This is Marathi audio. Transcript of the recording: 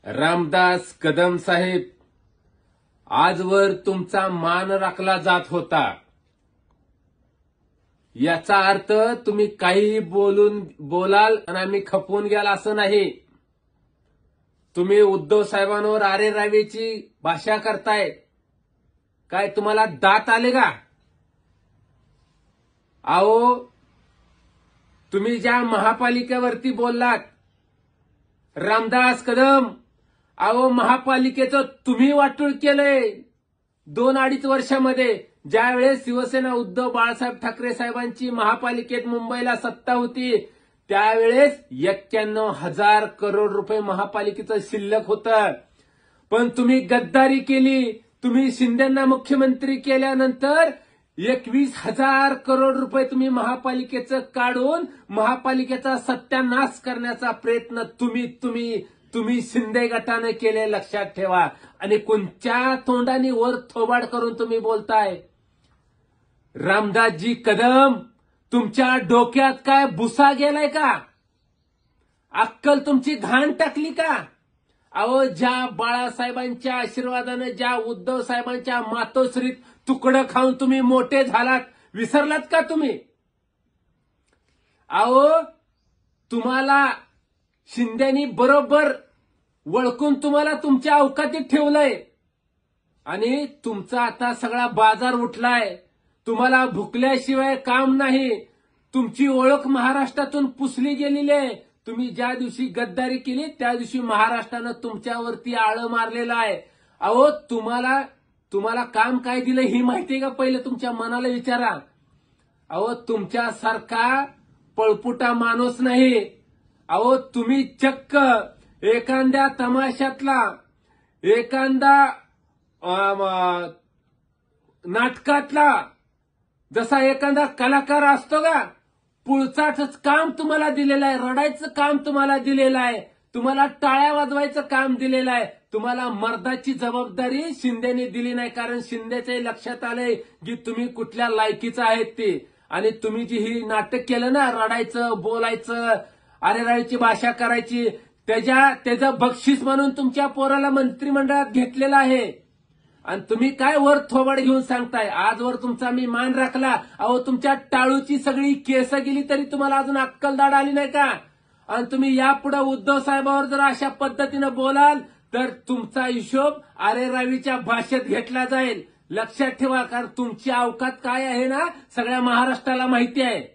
रामदास कदम साहेब, आजवर तुमचा मान राखला जात होता. याचा अर्थ तुम्ही काही बोलाल आणि आम्ही खपवून घ्याल असं नाही. तुम्ही उद्धव साहेबांवर आरेरावीची भाषा करताय. काय तुम्हाला दात आले का? अहो, तुम्ही ज्या महापालिकेवरती बोललात, रामदास कदम, अहो महापालिकेचं तुम्ही वाटूळ केलंय 2-2.5 वर्षामध्ये. ज्यावेळेस शिवसेना उद्धव बाळासाहेब ठाकरे साहेबांची महापालिकेत मुंबईला सत्ता होती, त्यावेळेस 91,000 करोड रुपये महापालिकेचं शिल्लक होतं. पण तुम्ही गद्दारी केली. तुम्ही शिंदेंना मुख्यमंत्री केल्यानंतर 21,000 करोड रुपये तुम्ही महापालिकेचं काढून महापालिकेचा सत्यानाश करण्याचा प्रयत्न तुम्ही शिंदे गटाने केले, लक्षात ठेवा. आणि कोणत्या तोंडाने वर थोबाड करून तुम्ही बोलताय? रामदासजी कदम, तुमच्या डोक्यात काय भुसा गेलाय का? अक्कल तुमची घाण टाकली का? अहो, ज्या बाळासाहेबांच्या आशीर्वादाने, ज्या उद्धव साहेबांच्या मातोश्रीत तुकडं खाऊन तुम्ही मोठे झालात, विसरलात का तुम्ही? अहो, तुम्हाला शिंदेनी बरोबर वळकून तुम्हाला तुमच्या अवकातीत ठेवलंय आणि तुमचा आता सगळा बाजार उठलाय. तुम्हाला भुकल्याशिवाय काम नाही. तुमची ओळख महाराष्ट्रातून पुसली गेलेली आहे. तुम्ही ज्या दिवशी गद्दारी केली त्या दिवशी महाराष्ट्रानं तुमच्यावरती आळं मारलेलं आहे. अहो, तुम्हाला काम काय दिलं ही माहितीये का? पहिलं तुमच्या मनाला विचारा. अहो, तुमच्यासारखा पळपुटा माणूस नाही. अहो, तुम्ही चक्क एखाद्या तमाशातला, एखादा नाटकातला जसा एखादा कलाकार असतो का, पुळचाच काम तुम्हाला दिलेलं आहे. रडायचं काम तुम्हाला दिलेलं आहे. तुम्हाला टाळ्या वाजवायचं काम दिलेलं आहे. तुम्हाला मर्दाची जबाबदारी शिंदेने दिली नाही. कारण शिंदेचे लक्षात आले की तुम्ही कुठल्या लायकीचं आहेत ते. आणि तुम्ही जी ही नाटक केलं ना, रडायचं, बोलायचं, आरेरावीची भाषा करायची, त्याचं बक्षीस म्हणून तुमच्या पोराला मंत्रिमंडळात घेतलेलं आहे. आणि तुम्ही काय वर थोबाड घेऊन सांगताय? आजवर तुमचा मी मान राखला. अहो, तुमच्या टाळूची सगळी केस गेली तरी तुम्हाला अजून अक्कल-दाढ आली नाही का? आणि तुम्ही यापुढे उद्धव साहेबांवर जर अशा पद्धतीनं बोलाल तर तुमचा हिशोब आरेरावीच्या भाषेत घेतला जाईल. लक्षात ठेवा. कारण तुमची अवकात काय आहे ना, सगळ्या महाराष्ट्राला माहिती आहे.